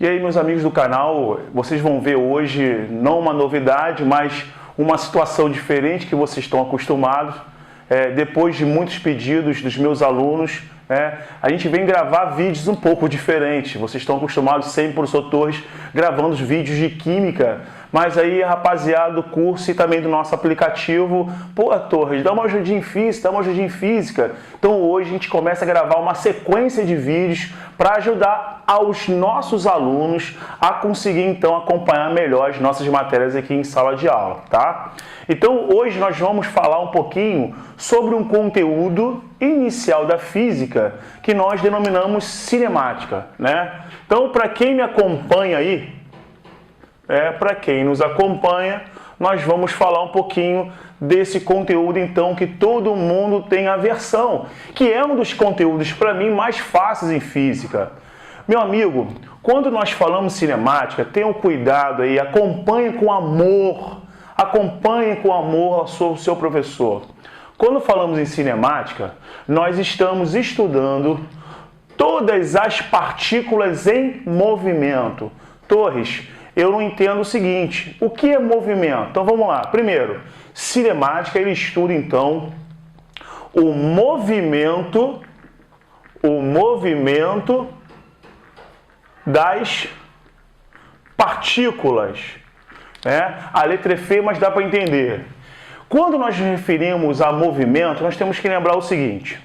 E aí, meus amigos do canal, vocês vão ver hoje não uma novidade, mas uma situação diferente que vocês estão acostumados. Depois de muitos pedidos dos meus alunos, a gente vem gravar vídeos um pouco diferentes. Vocês estão acostumados sempre, professor Torres, gravando os vídeos de química, mas aí, rapaziada do curso e também do nosso aplicativo, pô, Torres, dá uma ajudinha em física, dá uma ajudinha em física. Então hoje a gente começa a gravar uma sequência de vídeos para ajudar aos nossos alunos a conseguir então acompanhar melhor as nossas matérias aqui em sala de aula, tá? Então hoje nós vamos falar um pouquinho sobre um conteúdo inicial da física que nós denominamos cinemática, né? Então, para quem me acompanha aí, para quem nos acompanha, nós vamos falar um pouquinho desse conteúdo, então, que todo mundo tem aversão, que é um dos conteúdos, para mim, mais fáceis em física. Meu amigo, quando nós falamos cinemática, tenham cuidado aí, acompanhe com amor o seu professor. Quando falamos em cinemática, nós estamos estudando todas as partículas em movimento. Torres, eu não entendo o seguinte, o que é movimento? Então vamos lá. Primeiro, cinemática, ele estuda então o movimento das partículas. A letra é feia, mas dá para entender. Quando nós nos referimos a movimento, nós temos que lembrar o seguinte,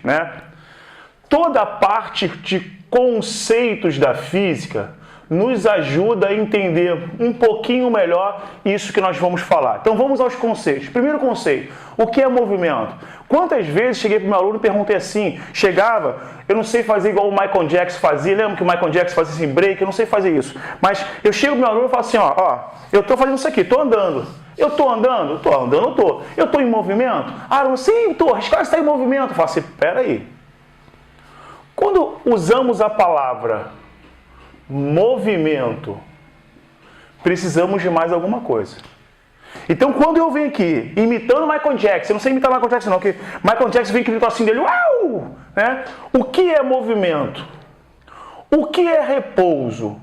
toda a parte de conceitos da física nos ajuda a entender um pouquinho melhor isso que nós vamos falar. Então vamos aos conceitos. Primeiro conceito, o que é movimento? Quantas vezes cheguei para o meu aluno e perguntei assim, eu não sei fazer igual o Michael Jackson fazia, lembra que o Michael Jackson fazia assim, break, eu não sei fazer isso. Mas eu chego para o meu aluno e falo assim, eu estou fazendo isso aqui, estou andando. Eu estou andando? Estou andando, estou. Eu estou em movimento? Sim, Torres, claro que está em movimento. Eu falo assim, peraí. Quando usamos a palavra movimento, precisamos de mais alguma coisa. Então, quando eu venho aqui imitando o Michael Jackson, eu não sei imitar o Michael Jackson não, porque Michael Jackson vem aquele assim dele, uau! O que é movimento? O que é repouso?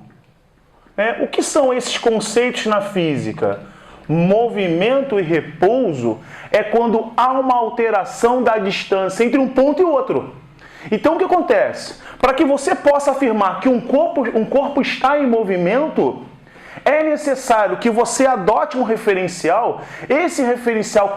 O que são esses conceitos na física? Movimento e repouso é quando há uma alteração da distância entre um ponto e outro. Então, o que acontece? Para que você possa afirmar que um corpo está em movimento, é necessário que você adote um referencial. Esse referencial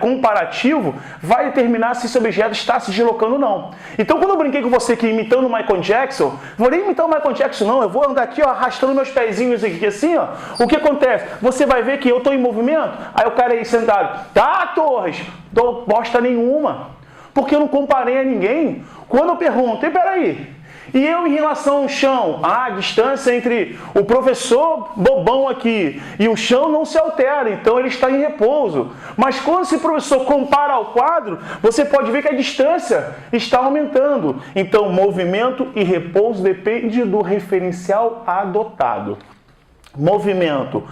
comparativo vai determinar se esse objeto está se deslocando ou não. Então, quando eu brinquei com você aqui imitando o Michael Jackson, vou nem imitar o Michael Jackson não, eu vou andar aqui arrastando meus pezinhos aqui assim, O que acontece? Você vai ver que eu estou em movimento, aí o cara aí sentado, tá, Torres, não bosta nenhuma. Porque eu não comparei a ninguém. Quando eu pergunto, peraí, e eu em relação ao chão? A distância entre o professor bobão aqui e o chão não se altera, então ele está em repouso. Mas quando esse professor compara ao quadro, você pode ver que a distância está aumentando. Então, movimento e repouso depende do referencial adotado. Movimento.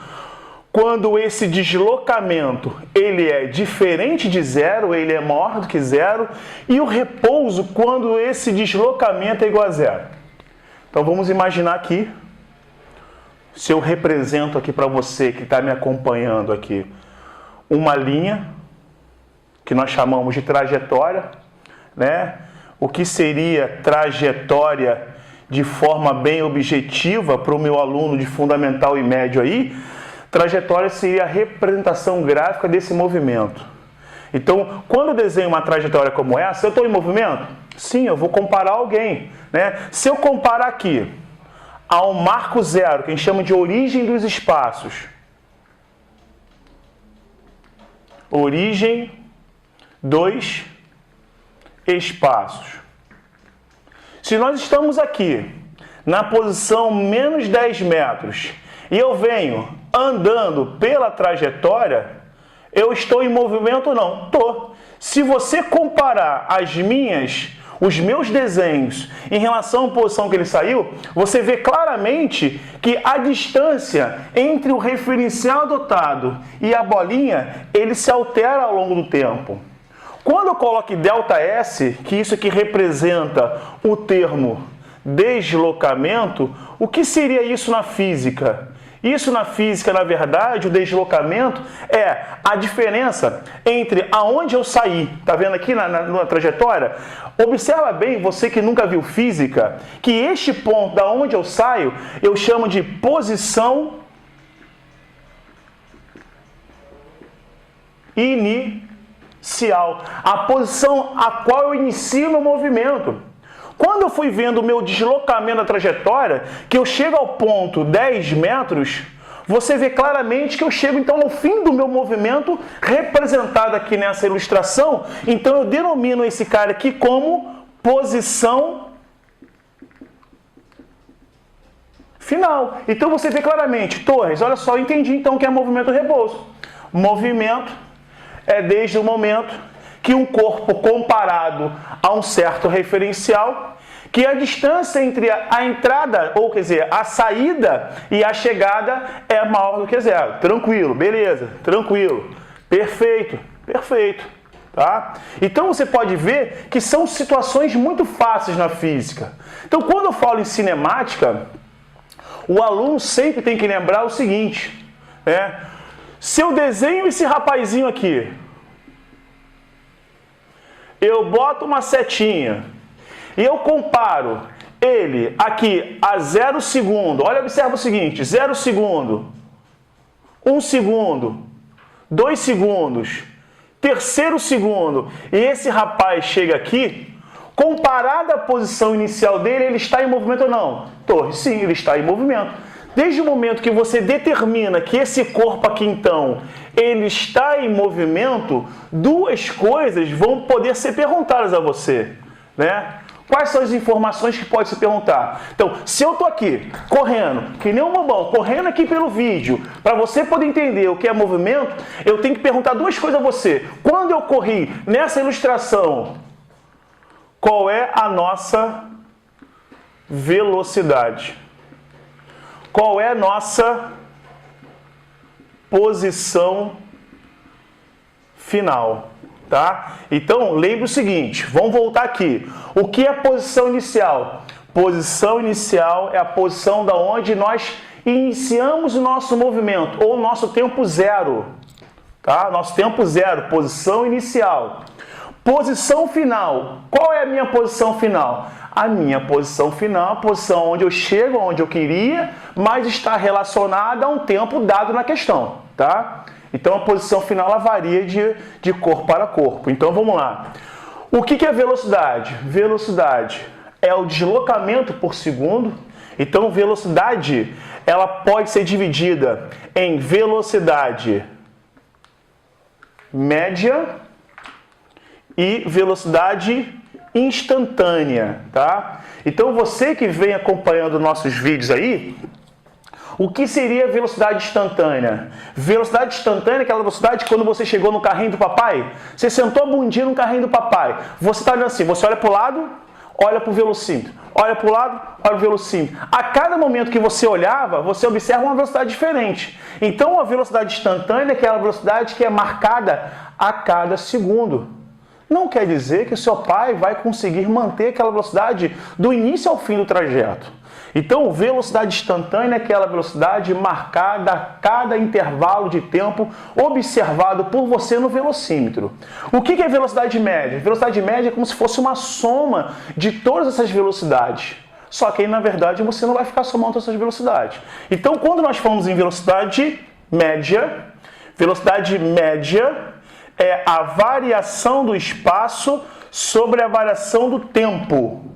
Quando esse deslocamento ele é diferente de zero, ele é maior do que zero, e o repouso quando esse deslocamento é igual a zero. Então vamos imaginar aqui, se eu represento aqui para você que está me acompanhando aqui, uma linha que nós chamamos de trajetória, O que seria trajetória de forma bem objetiva para o meu aluno de fundamental e médio aí? Trajetória seria a representação gráfica desse movimento. Então, quando eu desenho uma trajetória como essa, eu estou em movimento? Sim, eu vou comparar alguém. Se eu comparar aqui ao marco zero, que a gente chama de origem dos espaços. Origem dos espaços. Se nós estamos aqui na posição menos 10 metros e eu venho andando pela trajetória, eu estou em movimento ou não? Estou. Se você comparar os meus desenhos em relação à posição que ele saiu, você vê claramente que a distância entre o referencial adotado e a bolinha, ele se altera ao longo do tempo. Quando eu coloco ΔS, que isso aqui representa o termo deslocamento, o que seria isso na física? Isso na física, na verdade, o deslocamento é a diferença entre aonde eu saí. Tá vendo aqui na trajetória? Observa bem, você que nunca viu física, que este ponto da onde eu saio, eu chamo de posição inicial. A posição a qual eu inicio meu movimento. Quando eu fui vendo o meu deslocamento da trajetória, que eu chego ao ponto 10 metros, você vê claramente que eu chego então ao fim do meu movimento, representado aqui nessa ilustração. Então eu denomino esse cara aqui como posição final. Então você vê claramente, Torres, olha só, eu entendi então o que é movimento repouso. Movimento é desde o momento que um corpo comparado a um certo referencial, que a distância entre a entrada, ou quer dizer, a saída e a chegada é maior do que zero. Tranquilo, beleza, tranquilo, perfeito, perfeito. Tá? Então você pode ver que são situações muito fáceis na física. Então quando eu falo em cinemática, o aluno sempre tem que lembrar o seguinte, né? Se eu desenho esse rapazinho aqui, eu boto uma setinha e eu comparo ele aqui a 0 segundo. Olha, observa o seguinte, 0 segundo, 1 segundo, 2 segundos, terceiro segundo, e esse rapaz chega aqui, comparado à posição inicial dele, ele está em movimento ou não? Torres, sim, ele está em movimento. Desde o momento que você determina que esse corpo aqui, então, ele está em movimento, duas coisas vão poder ser perguntadas a você, né? Quais são as informações que pode se perguntar? Então, se eu estou aqui, correndo, que nem um bobão, correndo aqui pelo vídeo, para você poder entender o que é movimento, eu tenho que perguntar duas coisas a você. Quando eu corri nessa ilustração, qual é a nossa velocidade? Qual é a nossa posição final? Tá? Então, lembre o seguinte, vamos voltar aqui. O que é posição inicial? Posição inicial é a posição da onde nós iniciamos o nosso movimento, ou o nosso tempo zero. Tá? Nosso tempo zero, posição inicial. Posição final. Qual é a minha posição final? A minha posição final, a posição onde eu chego, onde eu queria, mas está relacionada a um tempo dado na questão, tá? Então a posição final ela varia de corpo para corpo. Então vamos lá. O que é velocidade? Velocidade é o deslocamento por segundo. Então velocidade ela pode ser dividida em velocidade média e velocidade instantânea, tá? Então você que vem acompanhando nossos vídeos aí, o que seria velocidade instantânea? Velocidade instantânea é aquela velocidade que quando você chegou no carrinho do papai, você sentou a bundinha no carrinho do papai, você está olhando assim, você olha para o lado, olha para o velocímetro, olha para o lado, olha para o velocímetro. A cada momento que você olhava, você observa uma velocidade diferente. Então a velocidade instantânea é aquela velocidade que é marcada a cada segundo. Não quer dizer que o seu pai vai conseguir manter aquela velocidade do início ao fim do trajeto. Então, velocidade instantânea é aquela velocidade marcada a cada intervalo de tempo observado por você no velocímetro. O que é velocidade média? Velocidade média é como se fosse uma soma de todas essas velocidades. Só que aí, na verdade, você não vai ficar somando todas essas velocidades. Então, quando nós falamos em velocidade média é a variação do espaço sobre a variação do tempo,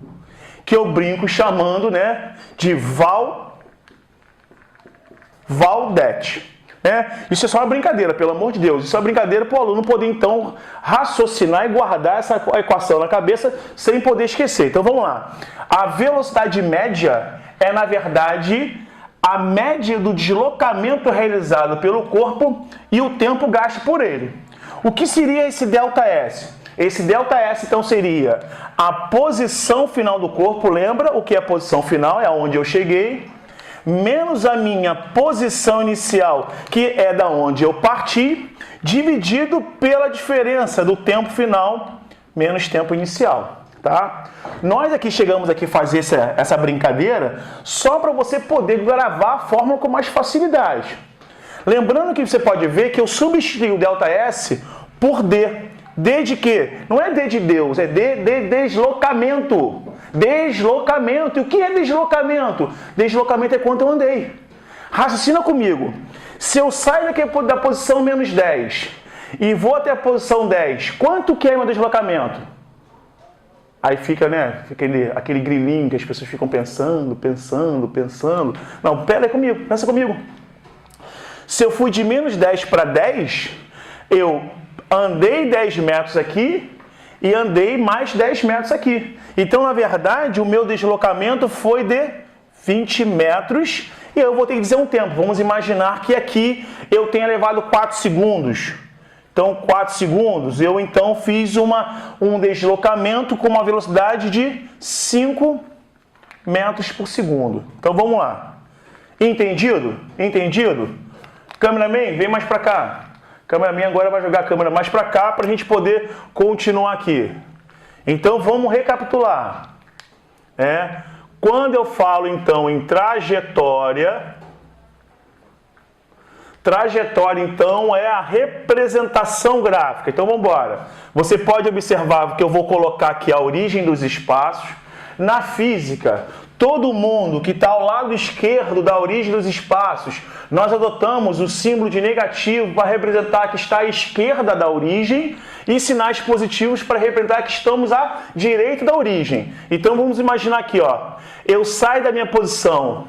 que eu brinco chamando, né, de Val-Det. Isso é só uma brincadeira, pelo amor de Deus. Isso é uma brincadeira para o aluno poder, então, raciocinar e guardar essa equação na cabeça sem poder esquecer. Então, vamos lá. A velocidade média é, na verdade, a média do deslocamento realizado pelo corpo e o tempo gasto por ele. O que seria esse ΔS? Esse ΔS, então, seria a posição final do corpo. Lembra o que é a posição final? É onde eu cheguei, menos a minha posição inicial, que é da onde eu parti, dividido pela diferença do tempo final menos tempo inicial. tá? Nós aqui chegamos aqui a fazer essa brincadeira só para você poder gravar a fórmula com mais facilidade. Lembrando que você pode ver que eu substituí o ΔS por D. D de quê? Não é D de Deus, é D de deslocamento. Deslocamento. E o que é deslocamento? Deslocamento é quanto eu andei. Raciocina comigo. Se eu saio daqui da posição menos 10 e vou até a posição 10, quanto que é meu deslocamento? Aí fica, né? Fica aquele grilinho que as pessoas ficam pensando. Não, pera aí comigo, pensa comigo. Se eu fui de menos 10 para 10, eu andei 10 metros aqui e andei mais 10 metros aqui. Então, na verdade, o meu deslocamento foi de 20 metros e eu vou ter que dizer um tempo. Vamos imaginar que aqui eu tenha levado 4 segundos. Então, 4 segundos, eu então fiz um deslocamento com uma velocidade de 5 metros por segundo. Então, vamos lá. Entendido? Entendido? Cameraman, vem mais para cá. Cameraman agora vai jogar a câmera mais para cá para a gente poder continuar aqui. Então, vamos recapitular. Quando eu falo, então, em trajetória, então, é a representação gráfica. Então, vamos embora. Você pode observar que eu vou colocar aqui a origem dos espaços. Na física, todo mundo que está ao lado esquerdo da origem dos espaços, nós adotamos o símbolo de negativo para representar que está à esquerda da origem e sinais positivos para representar que estamos à direita da origem. Então, vamos imaginar aqui, ó. Eu saio da minha posição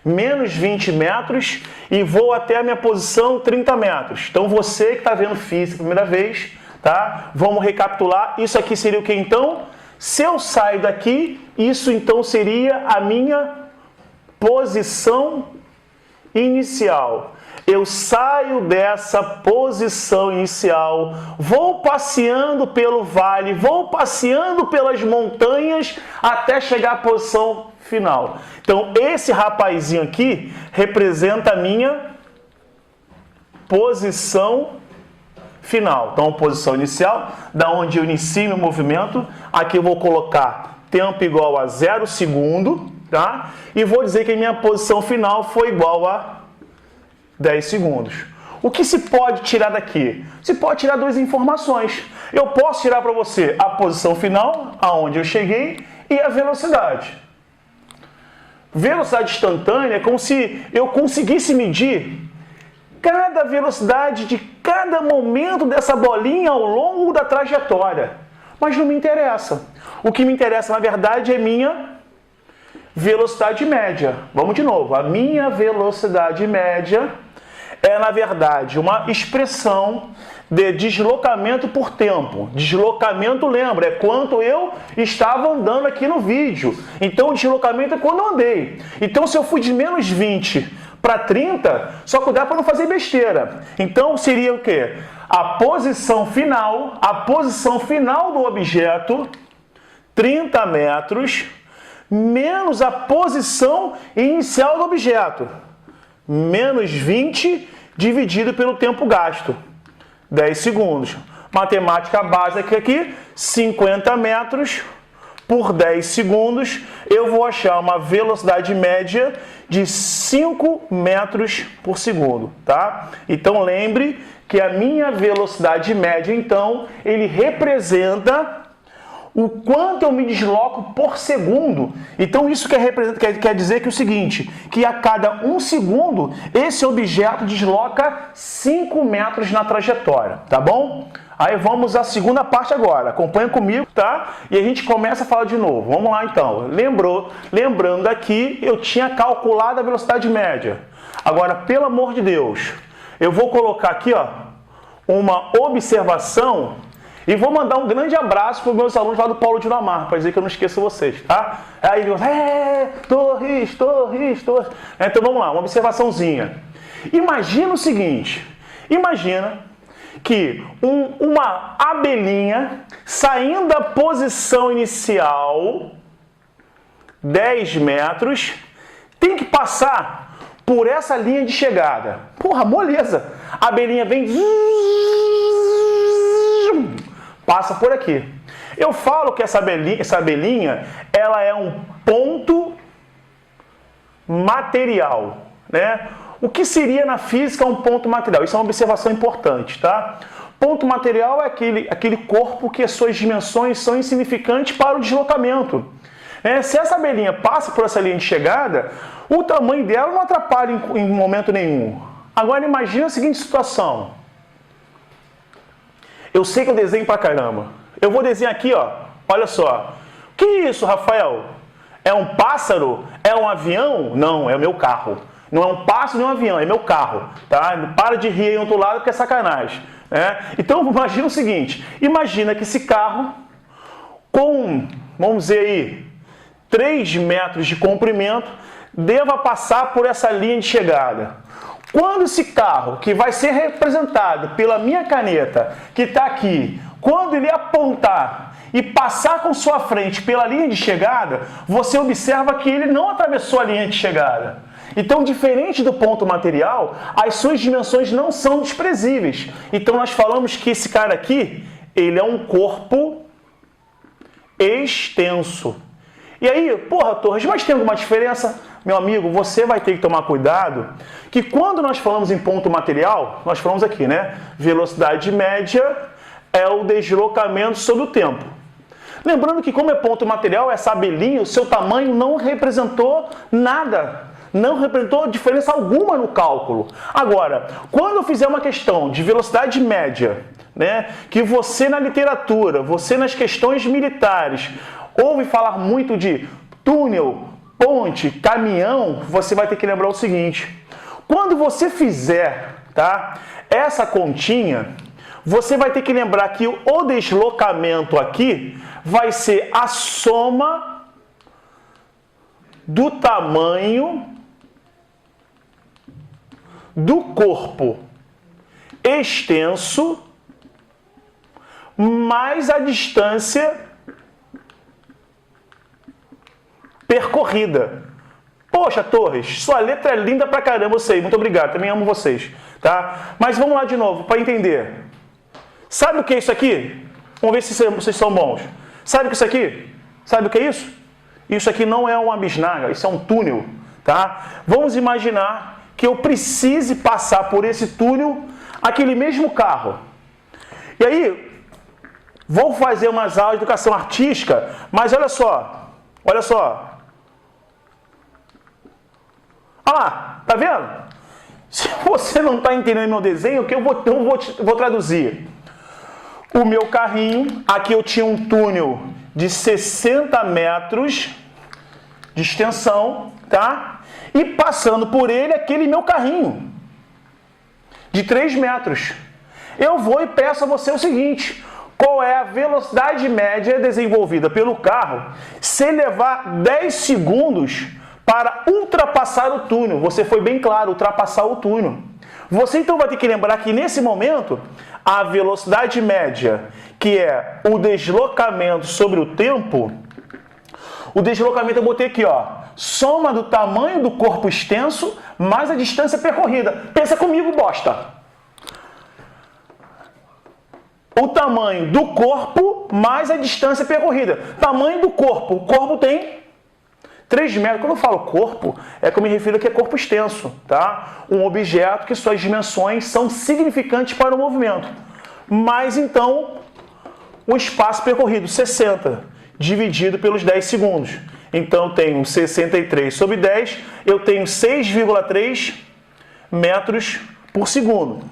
menos 20 metros e vou até a minha posição 30 metros. Então, você que está vendo física pela primeira vez, tá? Vamos recapitular. Isso aqui seria o que então? Se eu saio daqui, isso então seria a minha posição inicial. Eu saio dessa posição inicial, vou passeando pelo vale, vou passeando pelas montanhas até chegar à posição final. Então, esse rapazinho aqui representa a minha posição final. Então, posição inicial, da onde eu inicio meu movimento. Aqui eu vou colocar tempo igual a 0 segundo, tá? E vou dizer que a minha posição final foi igual a 10 segundos. O que se pode tirar daqui? Se pode tirar duas informações. Eu posso tirar para você a posição final, aonde eu cheguei, e a velocidade. Velocidade instantânea é como se eu conseguisse medir cada velocidade de cada momento dessa bolinha ao longo da trajetória. Mas não me interessa. O que me interessa, na verdade, é minha velocidade média. Vamos de novo. A minha velocidade média é, na verdade, uma expressão de deslocamento por tempo. Deslocamento, lembra, é quanto eu estava andando aqui no vídeo. Então, o deslocamento é quando eu andei. Então, se eu fui de menos 20 para 30, só cuidar para não fazer besteira. Então, seria o quê? A posição final do objeto, 30 metros, menos a posição inicial do objeto, menos 20 dividido pelo tempo gasto, 10 segundos. Matemática básica aqui, 50 metros por 10 segundos, eu vou achar uma velocidade média de 5 metros por segundo, tá? Então lembre que a minha velocidade média, então, ele representa o quanto eu me desloco por segundo. Então isso quer dizer que é o seguinte, que a cada 1 segundo, esse objeto desloca 5 metros na trajetória, tá bom? Aí vamos à segunda parte agora, acompanha comigo, tá? E a gente começa a falar de novo. Vamos lá então. Lembrando aqui, eu tinha calculado a velocidade média. Agora, pelo amor de Deus, eu vou colocar aqui, ó, uma observação e vou mandar um grande abraço para os meus alunos lá do Paulo de Lamar, para dizer que eu não esqueço vocês, tá? Aí eles vão, Torres. Então vamos lá, uma observaçãozinha. Imagina o seguinte, imagina que uma abelhinha saindo da posição inicial, 10 metros, tem que passar por essa linha de chegada. Porra, moleza! A abelhinha vem, passa por aqui. Eu falo que essa abelhinha ela é um ponto material, né? O que seria na física um ponto material? Isso é uma observação importante, tá? Ponto material é aquele corpo que as suas dimensões são insignificantes para o deslocamento. Se essa abelhinha passa por essa linha de chegada, o tamanho dela não atrapalha em momento nenhum. Agora imagina a seguinte situação. Eu sei que eu desenho pra caramba. Eu vou desenhar aqui, ó. Olha só. Que isso, Rafael? É um pássaro? É um avião? Não, é o meu carro. Não é um pássaro nem um avião, é meu carro. Tá? Para de rir aí do outro lado que é sacanagem. Então imagina o seguinte. Imagina que esse carro com, vamos dizer aí, 3 metros de comprimento, deva passar por essa linha de chegada. Quando esse carro, que vai ser representado pela minha caneta, que está aqui, quando ele apontar e passar com sua frente pela linha de chegada, você observa que ele não atravessou a linha de chegada. Então, diferente do ponto material, as suas dimensões não são desprezíveis. Então, nós falamos que esse cara aqui, ele é um corpo extenso. E aí, porra, Torres, mas tem alguma diferença? Meu amigo, você vai ter que tomar cuidado que quando nós falamos em ponto material, nós falamos aqui, né? Velocidade média é o deslocamento sobre o tempo. Lembrando que como é ponto material, essa abelhinha, o seu tamanho não representou nada. Não representou diferença alguma no cálculo. Agora, quando eu fizer uma questão de velocidade média, né? Que você na literatura, você nas questões militares, ouve falar muito de túnel, ponte, caminhão, você vai ter que lembrar o seguinte. Quando você fizer, tá, essa continha, você vai ter que lembrar que o deslocamento aqui vai ser a soma do tamanho do corpo extenso mais a distância percorrida. Poxa, Torres, sua letra é linda pra caramba, eu sei, muito obrigado, também amo vocês, tá? Mas vamos lá de novo, para entender. Sabe o que é isso aqui? Vamos ver se vocês são bons. Sabe o que é isso aqui? Sabe o que é isso? Isso aqui não é uma bisnaga, isso é um túnel, tá? Vamos imaginar que eu precise passar por esse túnel, aquele mesmo carro. E aí, vou fazer umas aulas de educação artística, mas olha só. Olha lá, tá vendo? Se você não está entendendo meu desenho, que eu vou traduzir. O meu carrinho, aqui eu tinha um túnel de 60 metros de extensão, tá? E passando por ele, aquele meu carrinho de 3 metros. Eu vou e peço a você o seguinte: qual é a velocidade média desenvolvida pelo carro se levar 10 segundos para ultrapassar o túnel? Você foi bem claro, ultrapassar o túnel. Você então vai ter que lembrar que nesse momento, a velocidade média, que é o deslocamento sobre o tempo, o deslocamento eu botei aqui, ó, soma do tamanho do corpo extenso mais a distância percorrida. Pensa comigo, bosta! O tamanho do corpo mais a distância percorrida. Tamanho do corpo. O corpo tem 3 metros. Quando eu falo corpo, é que eu me refiro aqui a corpo extenso, tá? Um objeto que suas dimensões são significantes para o movimento. Mas então, o espaço percorrido, 60, dividido pelos 10 segundos. Então, eu tenho 63 sobre 10, eu tenho 6,3 metros por segundo.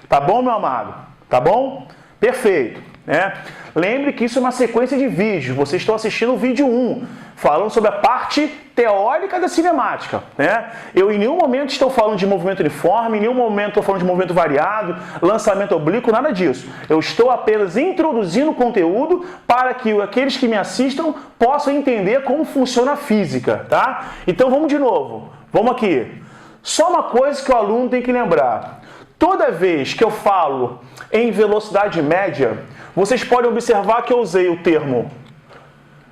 Tá bom, meu amado? Tá bom? Perfeito, né? Lembre que isso é uma sequência de vídeos. Vocês estão assistindo o vídeo 1, falando sobre a parte teórica da cinemática, né? Eu em nenhum momento estou falando de movimento uniforme, em nenhum momento estou falando de movimento variado, lançamento oblíquo, nada disso. Eu estou apenas introduzindo o conteúdo para que aqueles que me assistam possam entender como funciona a física, tá? Então vamos de novo. Vamos aqui. Só uma coisa que o aluno tem que lembrar. Toda vez que eu falo em velocidade média, vocês podem observar que eu usei o termo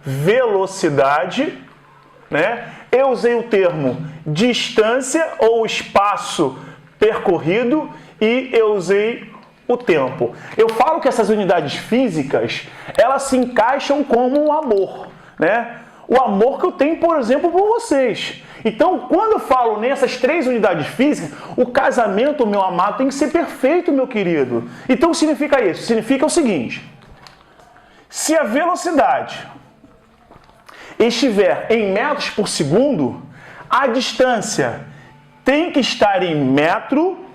velocidade, né? Eu usei o termo distância ou espaço percorrido e eu usei o tempo. Eu falo que essas unidades físicas, elas se encaixam como um amor, né? O amor que eu tenho, por exemplo, por vocês. Então, quando eu falo nessas 3 unidades físicas, o casamento, meu amado, tem que ser perfeito, meu querido. Então, significa isso? Significa o seguinte: se a velocidade estiver em metros por segundo, a distância tem que estar em metro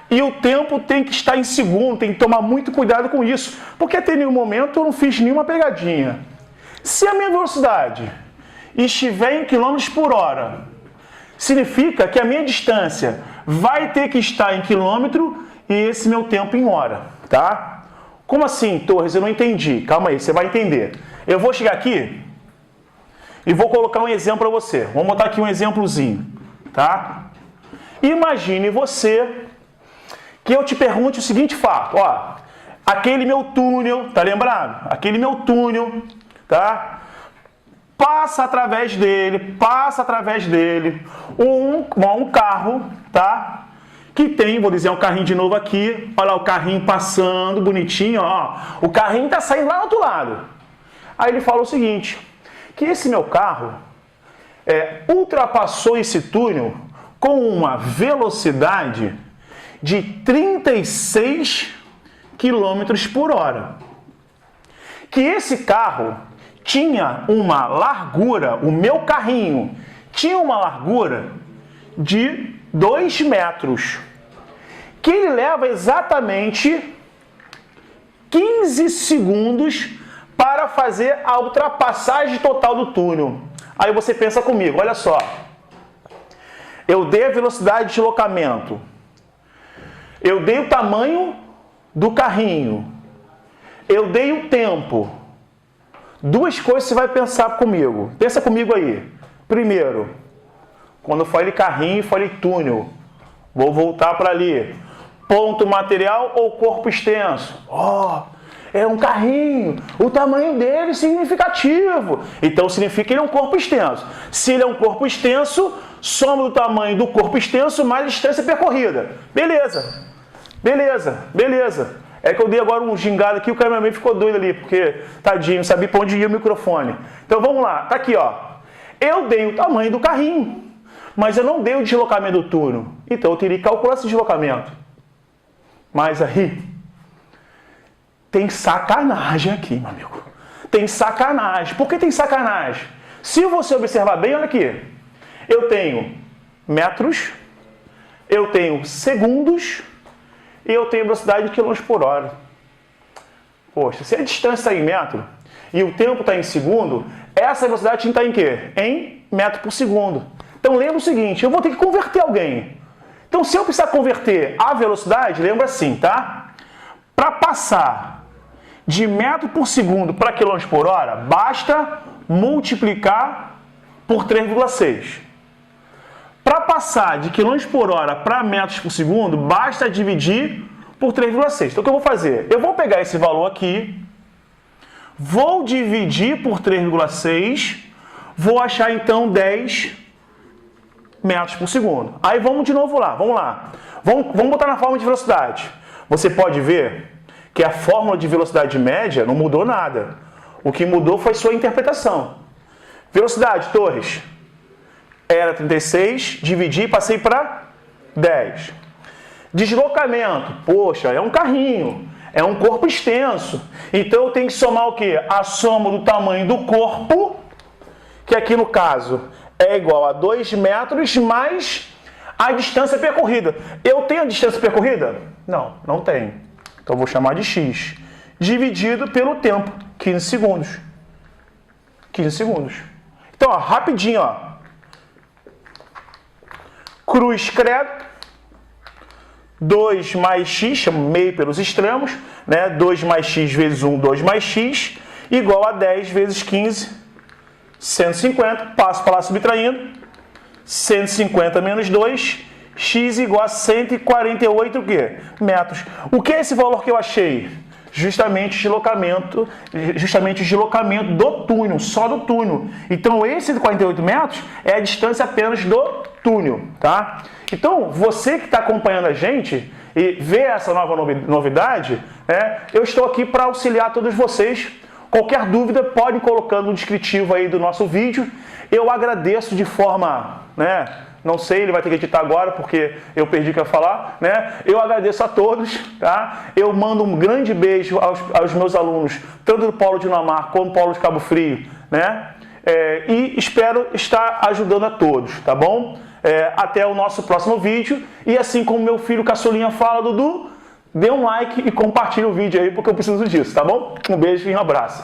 e o tempo tem que estar em segundo. Tem que tomar muito cuidado com isso, porque até nenhum momento eu não fiz nenhuma pegadinha. Se a minha velocidade estiver em quilômetros por hora, significa que a minha distância vai ter que estar em quilômetro e esse meu tempo em hora, tá? Como assim, Torres? Eu não entendi. Calma aí, você vai entender. Eu vou chegar aqui e vou colocar um exemplo para você. Vamos botar aqui um exemplozinho, tá? Imagine você que eu te pergunte o seguinte fato, ó, aquele meu túnel, tá lembrado? Aquele meu túnel, tá? Passa através dele um carro, tá? Que tem, vou dizer, um carrinho de novo aqui, olha lá o carrinho passando, bonitinho, ó. O carrinho tá saindo lá do outro lado. Aí ele fala o seguinte, que esse meu carro ultrapassou esse túnel com uma velocidade de 36 km por hora. Que esse carro tinha uma largura, o meu carrinho tinha uma largura de 2 metros. Que ele leva exatamente 15 segundos para fazer a ultrapassagem total do túnel. Aí você pensa comigo, olha só. Eu dei a velocidade de deslocamento. Eu dei o tamanho do carrinho. Eu dei o tempo. 2 coisas você vai pensar comigo. Pensa comigo aí. Primeiro, quando eu falei carrinho e falei túnel, vou voltar para ali. Ponto material ou corpo extenso? É um carrinho. O tamanho dele é significativo. Então significa que ele é um corpo extenso. Se ele é um corpo extenso, soma do tamanho do corpo extenso mais a distância percorrida. Beleza. É que eu dei agora um gingado aqui, o cameraman ficou doido ali, porque, tadinho, não sabia para onde ia o microfone. Então vamos lá, tá aqui, ó. Eu dei o tamanho do carrinho, mas eu não dei o deslocamento do túnel. Então eu teria que calcular esse deslocamento. Mas aí, tem sacanagem aqui, meu amigo. Tem sacanagem. Por que tem sacanagem? Se você observar bem, olha aqui. Eu tenho metros, eu tenho segundos, e eu tenho velocidade de quilômetros por hora. Poxa, se a distância está em metro e o tempo está em segundo, essa velocidade está em quê? Em metro por segundo. Então lembra o seguinte, eu vou ter que converter alguém. Então se eu precisar converter a velocidade, lembra assim, tá? Para passar de metro por segundo para quilômetros por hora, basta multiplicar por 3,6. Para passar de quilômetros por hora para metros por segundo, basta dividir por 3,6. Então o que eu vou fazer? Eu vou pegar esse valor aqui, vou dividir por 3,6, vou achar então 10 metros por segundo. Aí vamos de novo lá, vamos lá. Vamos botar na fórmula de velocidade. Você pode ver que a fórmula de velocidade média não mudou nada. O que mudou foi sua interpretação. Velocidade, Torres. Era 36, dividi e passei para 10. Deslocamento, poxa, é um carrinho, é um corpo extenso. Então eu tenho que somar o quê? A soma do tamanho do corpo, que aqui no caso é igual a 2 metros, mais a distância percorrida. Eu tenho a distância percorrida? Não, não tenho. Então eu vou chamar de x, dividido pelo tempo, 15 segundos. 15 segundos. Então, ó, rapidinho, ó. Cruz credo, 2 mais x, chamo meio pelos extremos, né? 2 mais x vezes 1, 2 mais x, igual a 10 vezes 15, 150, passo para lá subtraindo, 150 menos 2, x igual a 148 o quê? Metros. O que é esse valor que eu achei? Justamente o deslocamento do túnel, só do túnel. Então esse de 48 metros é a distância apenas do túnel, tá? Então, você que está acompanhando a gente e vê essa nova novidade, eu estou aqui para auxiliar todos vocês. Qualquer dúvida, pode ir colocando no descritivo aí do nosso vídeo. Eu agradeço de forma, não sei, ele vai ter que editar agora porque eu perdi o que eu ia falar, Eu agradeço a todos, tá? Eu mando um grande beijo aos meus alunos, tanto do Polo de Dinamarca como do Polo de Cabo Frio, e espero estar ajudando a todos, tá bom? Até o nosso próximo vídeo. E assim como meu filho Caçulinha fala, Dudu, dê um like e compartilhe o vídeo aí, porque eu preciso disso, tá bom? Um beijo e um abraço.